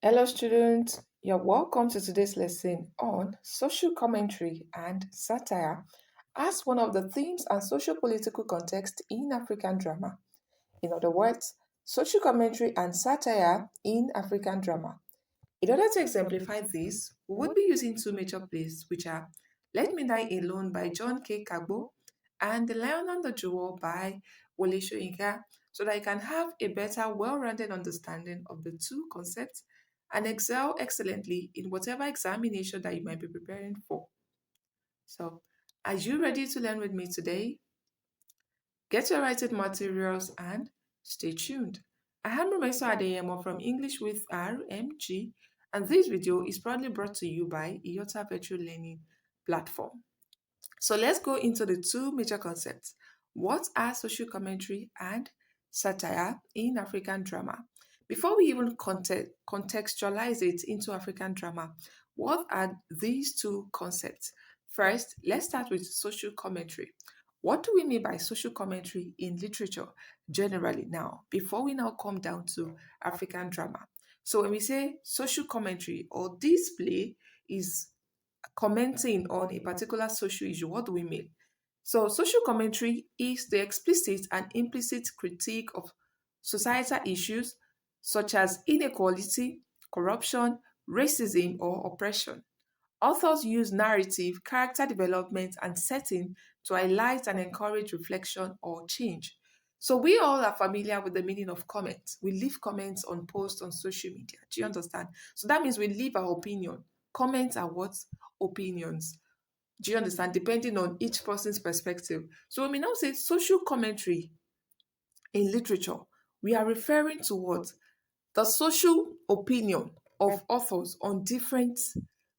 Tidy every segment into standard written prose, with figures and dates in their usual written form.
Hello, students. You're welcome to today's lesson on social commentary and satire as one of the themes and social political context in African drama. In other words, social commentary and satire in African drama. In order to exemplify this, we would be using two major plays, which are Let Me Die Alone by John K. Kagbo and The Lion and the Jewel by Wole Soyinka, so that you can have a better, well-rounded understanding of the two concepts and excel excellently in whatever examination that you might be preparing for. So, are you ready to learn with me today? Get your writing materials and stay tuned. I am Romeso Adeyemo from English with RMG, and this video is proudly brought to you by IOTA Virtual Learning Platform. So let's go into the two major concepts. What are social commentary and satire in African drama? Before we even contextualize it into African drama, what are these two concepts? First, let's start with social commentary. What do we mean by social commentary in literature generally now, before we now come down to African drama? So when we say social commentary or display is commenting on a particular social issue, what do we mean? So, social commentary is the explicit and implicit critique of societal issues such as inequality, corruption, racism, or oppression. Authors use narrative, character development, and setting to highlight and encourage reflection or change. So, we all are familiar with the meaning of comments. We leave comments on posts on social media. Do you understand? So, that means we leave our opinion. Comments are what? Opinions. Do you understand? Depending on each person's perspective. So, when we now say social commentary in literature, we are referring to what? The social opinion of authors on different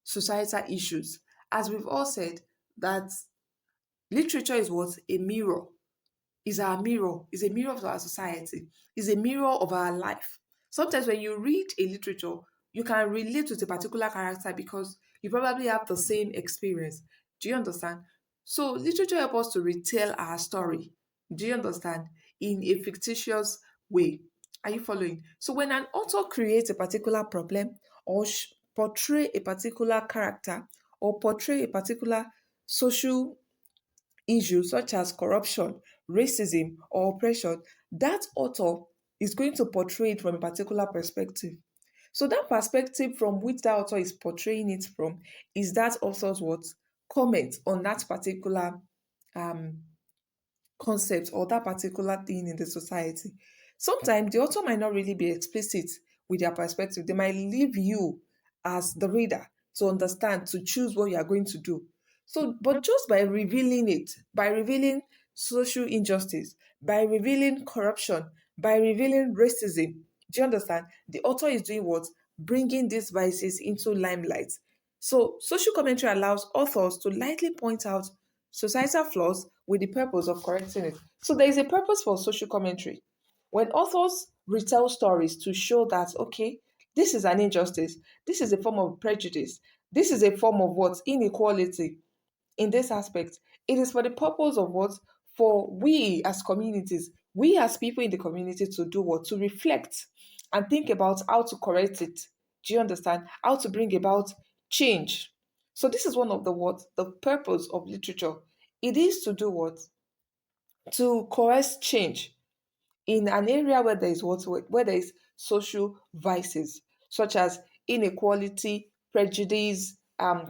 societal issues. As we've all said, that literature is what? A mirror. Is our mirror, is a mirror of our society, is a mirror of our life. Sometimes when you read a literature, you can relate with a particular character because you probably have the same experience. Do you understand? So literature helps us to retell our story. Do you understand? In a fictitious way. Are you following? So when an author creates a particular problem or portray a particular character or portray a particular social issues such as corruption, racism, or oppression, that author is going to portray it from a particular perspective. So that perspective from which that author is portraying it from is that author's what? Comment on that particular um, concept or that particular thing in the society. Sometimes the author might not really be explicit with their perspective. They might leave you as the reader to understand, to choose what you are going to do. So, but just by revealing it, by revealing social injustice, by revealing corruption, by revealing racism, do you understand? The author is doing what? Bringing these vices into limelight. So, social commentary allows authors to lightly point out societal flaws with the purpose of correcting it. So, there is a purpose for social commentary. When authors retell stories to show that, okay, this is an injustice, this is a form of prejudice, this is a form of what? Inequality in this aspect. It is for the purpose of what? For we as communities, we as people in the community to do what? To reflect and think about how to correct it. Do you understand? How to bring about change. So this is one of the what? The purpose of literature. It is to do what? To coerce change in an area where there is what? Where there is social vices such as inequality, prejudice,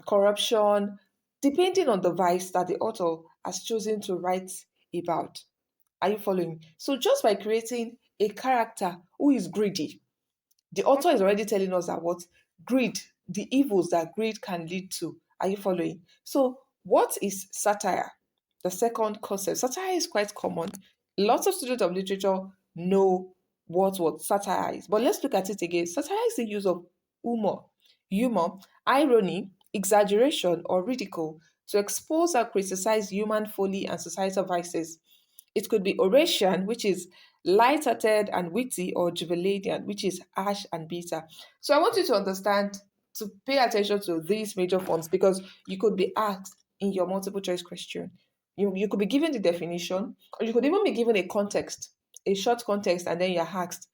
corruption, depending on the vice that the author has chosen to write about. Are you following? So just by creating a character who is greedy, the author is already telling us that what? Greed, the evils that greed can lead to. Are you following? So what is satire? The second concept. Satire is quite common. Lots of students of literature know what satire is. But let's look at it again. Satire is the use of humor, irony, exaggeration, or ridicule to expose or criticize human folly and societal vices. It could be oration, which is light-hearted and witty, or jubiladian, which is harsh and bitter. So I want you to understand, to pay attention to these major forms because you could be asked in your multiple choice question. You could be given the definition, or you could even be given a context, a short context, and then you're asked,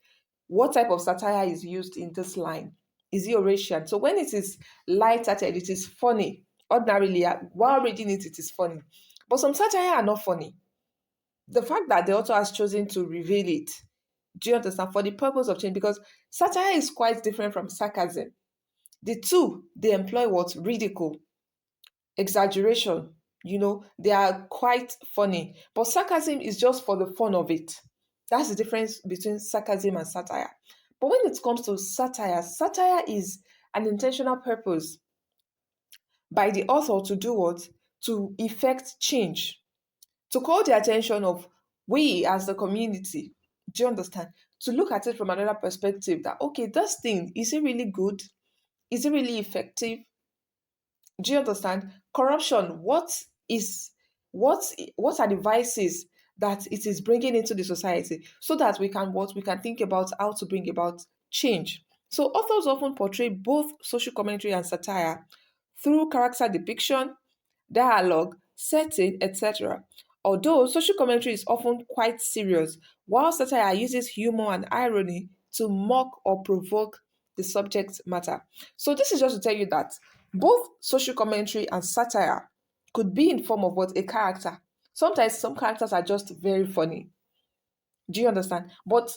what type of satire is used in this line? Is it Eurasian? So when it is light-hearted, it is funny. Ordinarily, while reading it, it is funny. But some satire are not funny. The fact that the author has chosen to reveal it, do you understand, for the purpose of change? Because satire is quite different from sarcasm. The two, they employ what? Ridicule, exaggeration. They are quite funny. But sarcasm is just for the fun of it. That's the difference between sarcasm and satire. But when it comes to satire, satire is an intentional purpose by the author to do what? To effect change, to call the attention of we as the community. Do you understand? To look at it from another perspective that, okay, this thing, is it really good? Is it really effective? Do you understand? Corruption, is what are the vices that it is bringing into the society, so that we can think about how to bring about change. So authors often portray both social commentary and satire through character depiction, dialogue, setting, etc. Although social commentary is often quite serious, while satire uses humor and irony to mock or provoke the subject matter. So this is just to tell you that both social commentary and satire could be in form of what? A character. Sometimes some characters are just very funny. Do you understand? But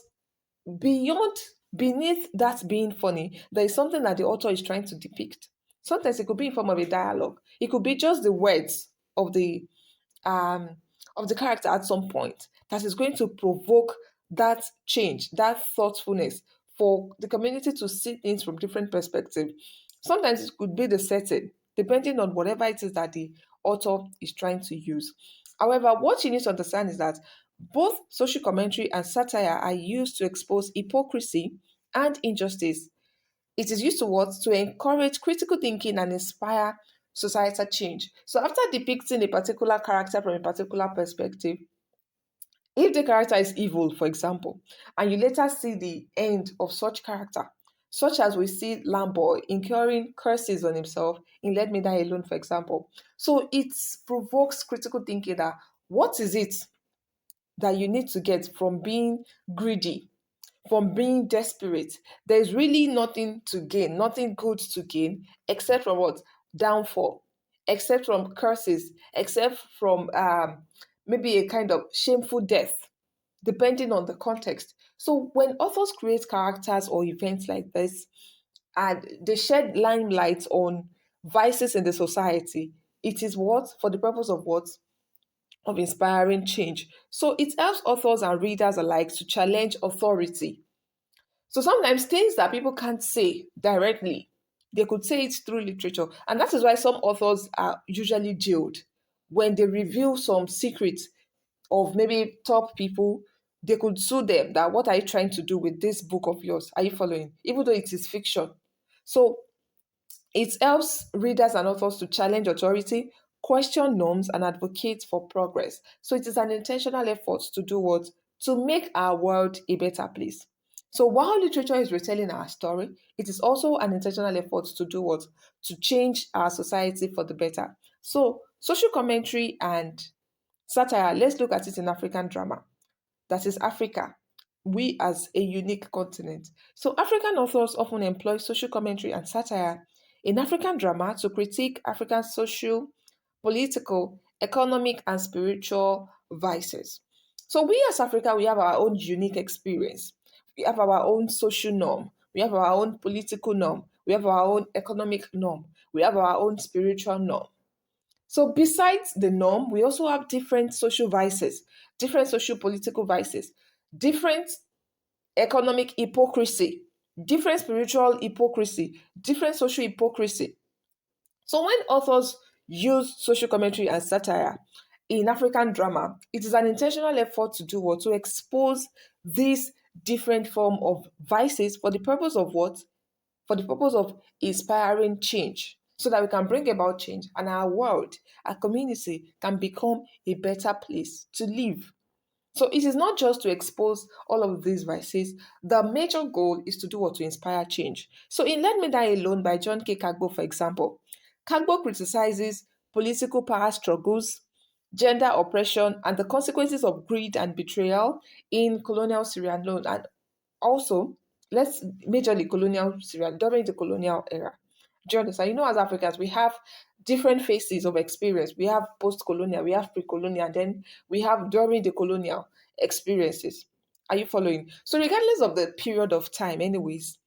beyond beneath that being funny, there is something that the author is trying to depict. Sometimes it could be in form of a dialogue. It could be just the words um of the character at some point that is going to provoke that change, that thoughtfulness for the community to see things from different perspectives. Sometimes it could be the setting, depending on whatever it is that the author is trying to use. However, what you need to understand is that both social commentary and satire are used to expose hypocrisy and injustice. It is used to what? To encourage critical thinking and inspire societal change. So after depicting a particular character from a particular perspective, if the character is evil, for example, and you later see the end of such character, such as we see Lamboy incurring curses on himself in Let Me Die Alone, for example. So it provokes critical thinking that what is it that you need to get from being greedy, from being desperate? There's really nothing to gain, nothing good to gain, except from what? Downfall, except from curses, except from maybe a kind of shameful death, depending on the context. So when authors create characters or events like this, and they shed limelight on vices in the society, it is what? For the purpose of what? Of inspiring change. So it helps authors and readers alike to challenge authority. So sometimes things that people can't say directly, they could say it through literature. And that is why some authors are usually jailed. When they reveal some secrets of maybe top people, they could sue them that what are you trying to do with this book of yours? Are you following? Even though it is fiction. So it helps readers and authors to challenge authority, question norms, and advocate for progress. So it is an intentional effort to do what? To make our world a better place. So while literature is retelling our story, it is also an intentional effort to do what? To change our society for the better. So social commentary and satire, let's look at it in African drama. That is Africa, we as a unique continent. So, African authors often employ social commentary and satire in African drama to critique African social, political, economic, and spiritual vices. So, we as Africa, we have our own unique experience. We have our own social norm. We have our own political norm. We have our own economic norm. We have our own spiritual norm. So, besides the norm, we also have different social vices, different social political vices, different economic hypocrisy, different spiritual hypocrisy, different social hypocrisy. So, when authors use social commentary and satire in African drama, it is an intentional effort to do what? To expose these different form of vices for the purpose of what? For the purpose of inspiring change, so that we can bring about change and our world, our community can become a better place to live. So it is not just to expose all of these vices. The major goal is to do what? To inspire change. So in Let Me Die Alone by John K. Kagbo, for example, Kagbo criticizes political power struggles, gender oppression, and the consequences of greed and betrayal in colonial Sierra Leone, and also let's majorly colonial Syria during the colonial era. Do you understand? As Africans, we have different phases of experience. We have post-colonial, we have pre-colonial, and then we have during the colonial experiences. Are you following? So regardless of the period of time, anyways,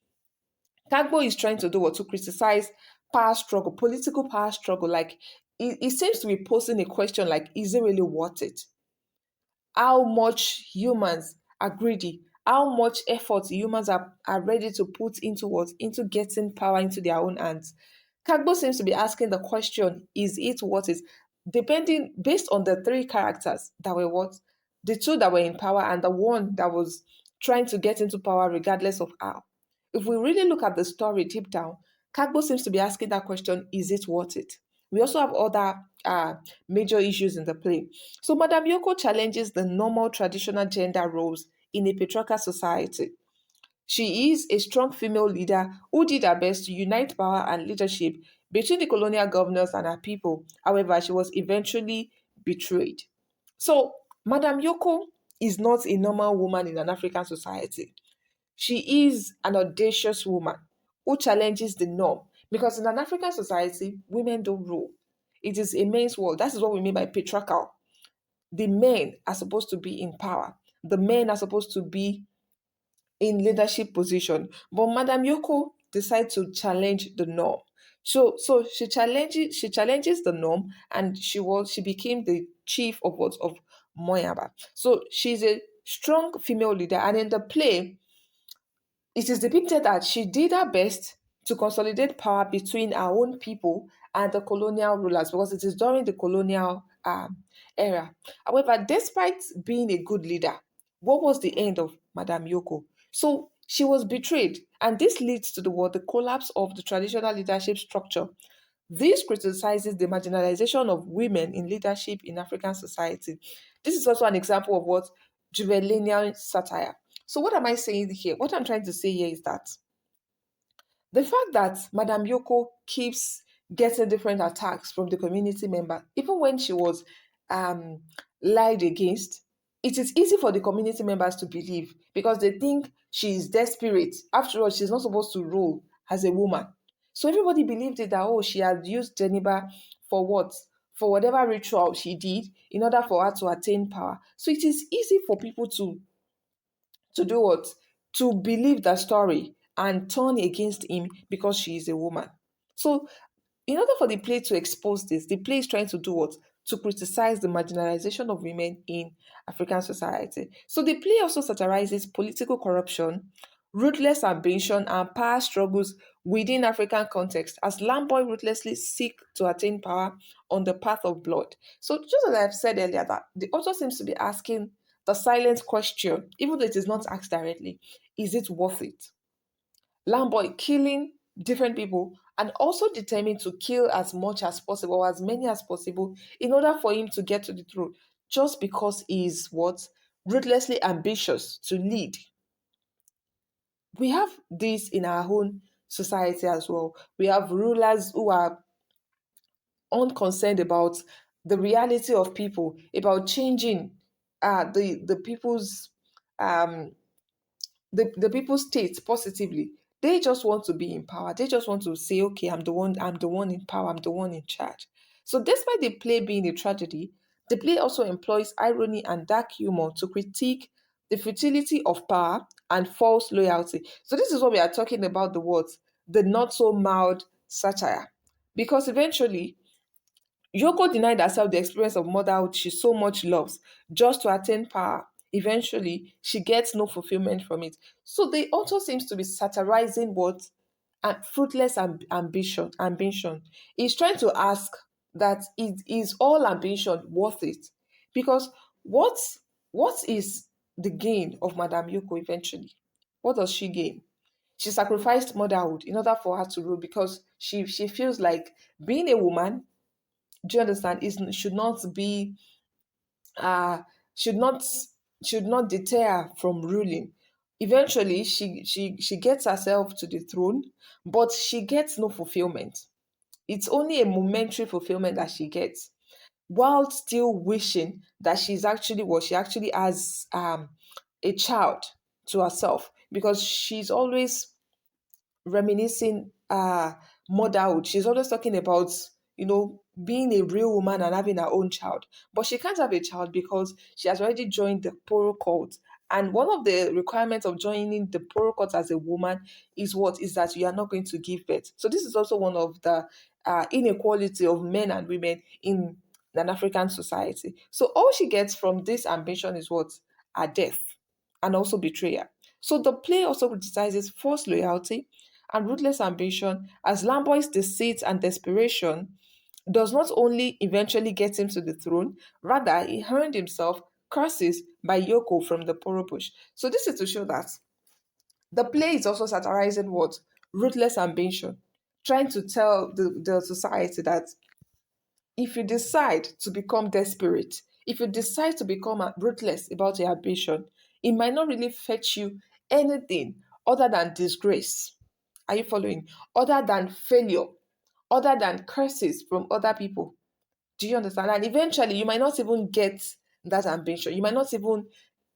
Tagbo is trying to do what to criticize power struggle, political power struggle. Like it seems to be posing a question like, is it really worth it? How much humans are greedy, how much effort humans are ready to put into what? Into getting power into their own hands. Kagbo seems to be asking the question, is it worth it? Depending based on the three characters that were what? The two that were in power and the one that was trying to get into power regardless of how. If we really look at the story deep down, Kagbo seems to be asking that question, is it worth it? We also have other major issues in the play. So Madame Yoko challenges the normal traditional gender roles in a patriarchal society. She is a strong female leader who did her best to unite power and leadership between the colonial governors and her people. However, she was eventually betrayed. So, Madame Yoko is not a normal woman in an African society. She is an audacious woman who challenges the norm because in an African society, women don't rule. It is a men's world. That is what we mean by patriarchal. The men are supposed to be in power. The men are supposed to be in leadership position. But Madame Yoko decides to challenge the norm. So she challenges the norm and she became the chief of what of Moyaba. So she's a strong female leader and in the play it is depicted that she did her best to consolidate power between our own people and the colonial rulers because it is during the colonial era. However, despite being a good leader, what was the end of Madame Yoko? So she was betrayed, and this leads to the collapse of the traditional leadership structure. This criticizes the marginalization of women in leadership in African society. This is also an example of what juvenile satire. So, what am I saying here? What I'm trying to say here is that the fact that Madame Yoko keeps getting different attacks from the community member, even when she was um, lied against, it is easy for the community members to believe because they think she is desperate. After all, she's not supposed to rule as a woman. So everybody believed it that, oh, she had used Geneva for what? For whatever ritual she did in order for her to attain power. So it is easy for people to do what? To believe the story and turn against him because she is a woman. So, in order for the play to expose this, the play is trying to do what? To criticize the marginalization of women in African society. So, the play also satirizes political corruption, ruthless ambition, and power struggles within African context as Lamboy ruthlessly seek to attain power on the path of blood. So, just as I've said earlier, that the author seems to be asking the silent question, even though it is not asked directly, is it worth it? Lamboy killing different people and also determined to kill as much as possible or as many as possible in order for him to get to the throne just because he is what? Ruthlessly ambitious to lead. We have this in our own society as well. We have rulers who are unconcerned about the reality of people, about changing the people's um the people's state positively. They just want to be in power. They just want to say, okay, I'm the one in power, I'm the one in charge. So despite the play being a tragedy, the play also employs irony and dark humor to critique the futility of power and false loyalty. So this is what we are talking about the words, the not so mild satire. Because eventually Yoko denied herself the experience of motherhood she so much loves just to attain power. Eventually, she gets no fulfillment from it. So the author seems to be satirizing what fruitless ambition. Ambition. He's trying to ask that is all ambition worth it? Because what what is the gain of Madame Yoko eventually? What does she gain? She sacrificed motherhood in order for her to rule because she feels like being a woman, do you understand, is should not be uh should not should not deter her from ruling. Eventually she gets herself to the throne, but she gets no fulfillment. It's only a momentary fulfillment that she gets while still wishing that she actually has a child to herself because she's always reminiscing motherhood. She's always talking about, being a real woman and having her own child. But she can't have a child because she has already joined the Poro cult. And one of the requirements of joining the Poro cult as a woman is what? Is that you are not going to give birth. So this is also one of the inequality of men and women in an African society. So all she gets from this ambition is what? Are death and also betrayal. So the play also criticizes false loyalty and ruthless ambition, as Lamboy's deceit and desperation does not only eventually get him to the throne, rather he earned himself curses by Yoko from the Poro bush. So this is to show that the play is also satirizing what? Ruthless ambition, trying to tell the society that if you decide to become desperate, if you decide to become ruthless about your ambition, it might not really fetch you anything other than disgrace. Are you following? Other than failure, other than curses from other people. Do you understand? And eventually, you might not even get that ambition. You might not even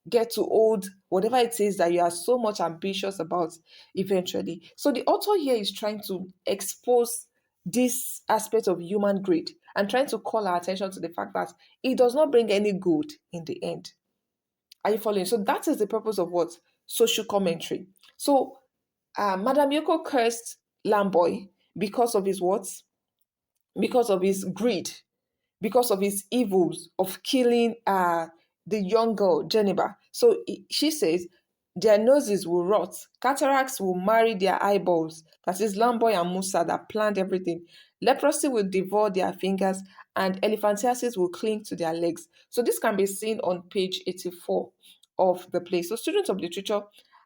get to hold whatever it is that you are so much ambitious about eventually. So the author here is trying to expose this aspect of human greed and trying to call our attention to the fact that it does not bring any good in the end. Are you following? So that is the purpose of what? Social commentary. So Madam Yoko cursed Lamboy because of his what? Because of his greed, because of his evils of killing the young girl, Geneva. So she says their noses will rot, cataracts will marry their eyeballs. That is Lamboy and Musa that planned everything. Leprosy will devour their fingers, and elephantiasis will cling to their legs. So this can be seen on page 84 of the play. So students of literature,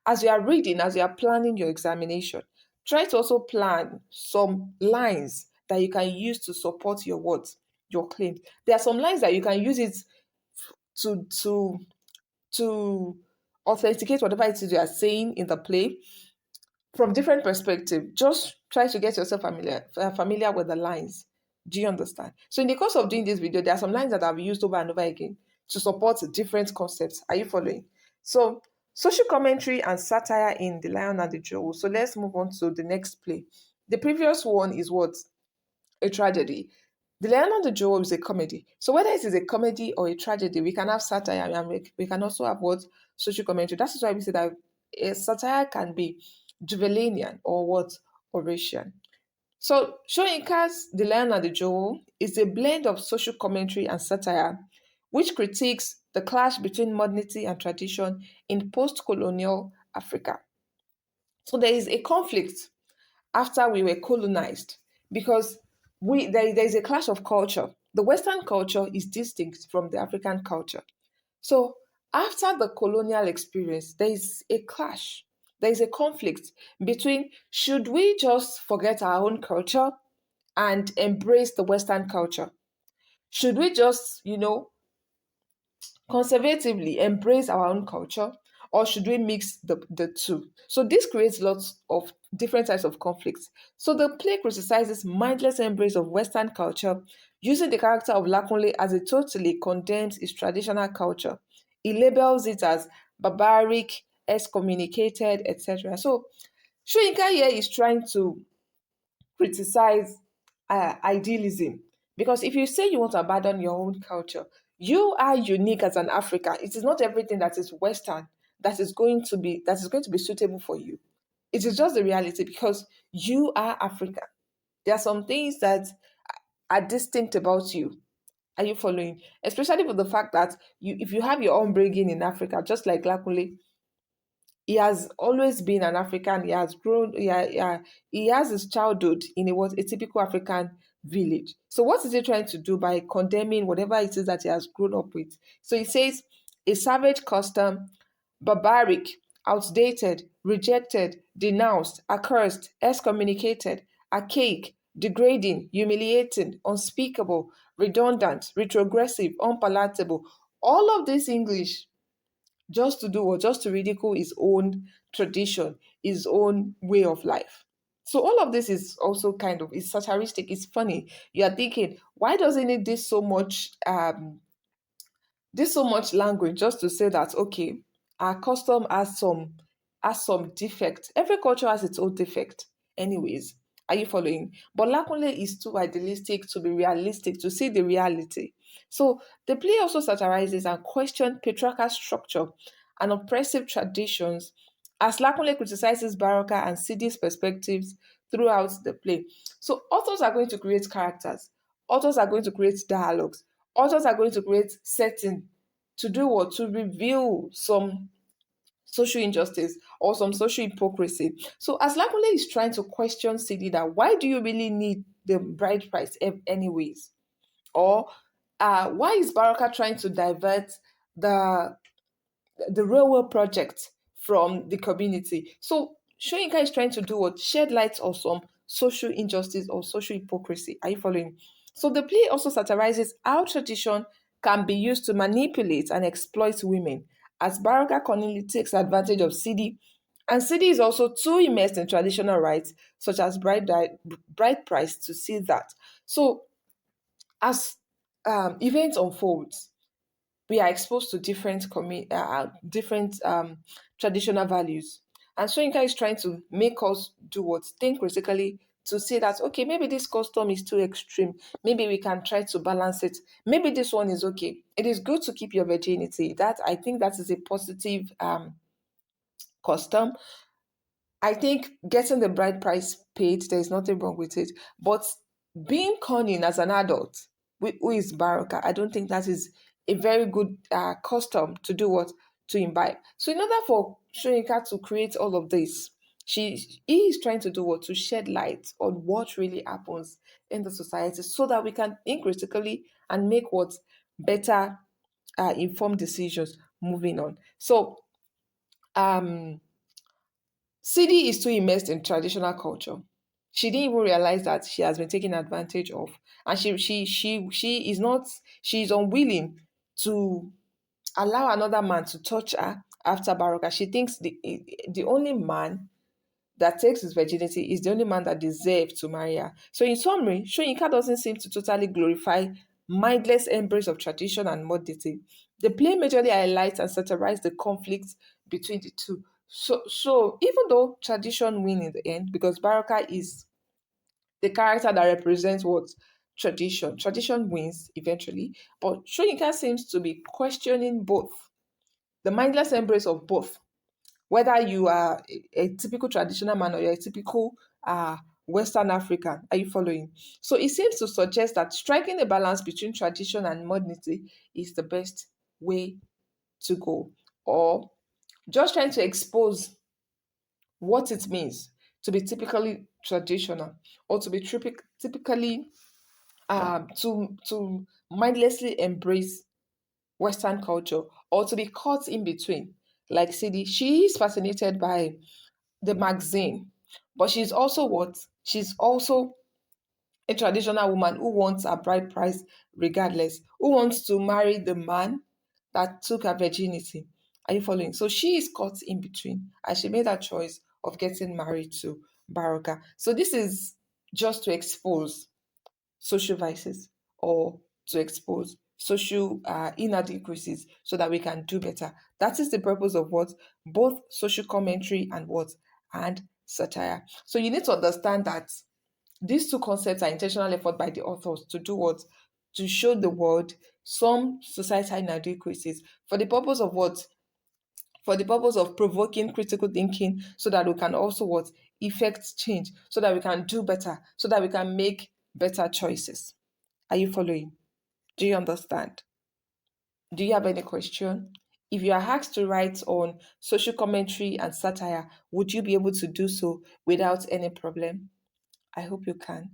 as you are reading, as you are planning your examination, try to also plan some lines that you can use to support your words, your claims. There are some lines that you can use it to to authenticate whatever it is you are saying in the play from different perspective. Just try to get yourself familiar with the lines. Do you understand? So in the course of doing this video, there are some lines that I've used over and over again to support different concepts. Are you following? So social commentary and satire in The Lion and the Jewel. So let's move on to the next play. The previous one is what? A tragedy. The Lion and the Jewel is a comedy. So whether it is a comedy or a tragedy, we can have satire and we can also have what? Social commentary. That is why we say that a satire can be Juvelinian or what? Horatian. So Shoyinka's The Lion and the Jewel is a blend of social commentary and satire, which critiques the clash between modernity and tradition in post-colonial Africa. So there is a conflict after we were colonized because there is a clash of culture. The Western culture is distinct from the African culture. So after the colonial experience, there is a clash. There is a conflict between should we just forget our own culture and embrace the Western culture? Should we just, conservatively embrace our own culture, or should we mix the two? So this creates lots of different types of conflicts. So the play criticizes mindless embrace of Western culture, using the character of Lakunle as it totally condemns its traditional culture. It labels it as barbaric, excommunicated, etc. So Shoyinka here is trying to criticize idealism. Because if you say you want to abandon your own culture, you are unique as an African. It is not everything that is Western that is going to be suitable for you. It is just the reality because you are African. There are some things that are distinct about you. Are you following? Especially with the fact that if you have your own bringing in Africa, just like Lakule, he has always been an African. He has grown. He has his childhood in a typical African village. So what is he trying to do by condemning whatever it is that he has grown up with? So he says a savage custom, barbaric, outdated, rejected, denounced, accursed, excommunicated, archaic, degrading, humiliating, unspeakable, redundant, retrogressive, unpalatable. All of this English just to do or just to ridicule his own tradition, his own way of life. So all of this is also kind of it's satiristic, it's funny. You are thinking, why does it need this so much language just to say that okay, our custom has some has some defect. Every culture has its own defect, anyways. Are you following? But Lakunle is too idealistic to be realistic, to see the reality. So the play also satirizes and questions patriarchal structure and oppressive traditions as Lakunle criticizes Baraka and Sidi's perspectives throughout the play. So authors are going to create characters, authors are going to create dialogues, authors are going to create setting to do what? To reveal some social injustice or some social hypocrisy. So as Lakule is trying to question Sidi that why do you really need the bride price anyways? Or why is Baraka trying to divert the railway project from the community? So Shoyinka is trying to do what? Shed light on some social injustice or social hypocrisy. Are you following? So the play also satirizes how tradition can be used to manipulate and exploit women, as Baraka Corneli takes advantage of Sidi, and Sidi is also too immersed in traditional rites such as bride price to see that. So as events unfolds, we are exposed to different traditional values. And Soyinka is trying to make us do what? Think critically to say that, okay, maybe this custom is too extreme. Maybe we can try to balance it. Maybe this one is okay. It is good to keep your virginity. That I think that is a positive custom. I think getting the bride price paid, there is nothing wrong with it. But being cunning as an adult, who is Baraka, I don't think that is a very good custom to do what? To imbibe. So in order for Shoyinka to create all of this, he is trying to do what? To shed light on what really happens in the society so that we can think critically and make what? Better informed decisions moving on. So um Sidi is too immersed in traditional culture. She didn't even realize that she has been taken advantage of, and she is not. She is unwilling to allow another man to touch her after Baraka. She thinks the only man that takes his virginity is the only man that deserves to marry her. So, in summary, Shoyinka doesn't seem to totally glorify mindless embrace of tradition and modernity. The play majorly highlights and satirizes the conflict between the two. So even though tradition wins in the end, because Baraka is the character that represents what? Tradition wins eventually, but Shoyinka seems to be questioning both the mindless embrace of both, whether you are a typical traditional man or you're a typical Western African. Are you following? So it seems to suggest that striking a balance between tradition and modernity is the best way to go, or just trying to expose what it means to be typically traditional or to be typically to mindlessly embrace Western culture or to be caught in between. Like Sadie, she is fascinated by the magazine. But she's also what? She's also a traditional woman who wants a bride price regardless, who wants to marry the man that took her virginity. Are you following? So she is caught in between and she made that choice of getting married to Baraka. So this is just to expose social vices or to expose social inadequacies so that we can do better. That is the purpose of what? Both social commentary and what? And satire. So you need to understand that these two concepts are intentional effort by the authors to do what? To show the world some societal inadequacies for the purpose of what? For the purpose of provoking critical thinking so that we can also what? Effect change, so that we can do better, so that we can make better choices. Are you following? Do you understand? Do you have any question? If you are asked to write on social commentary and satire, would you be able to do so without any problem? I hope you can.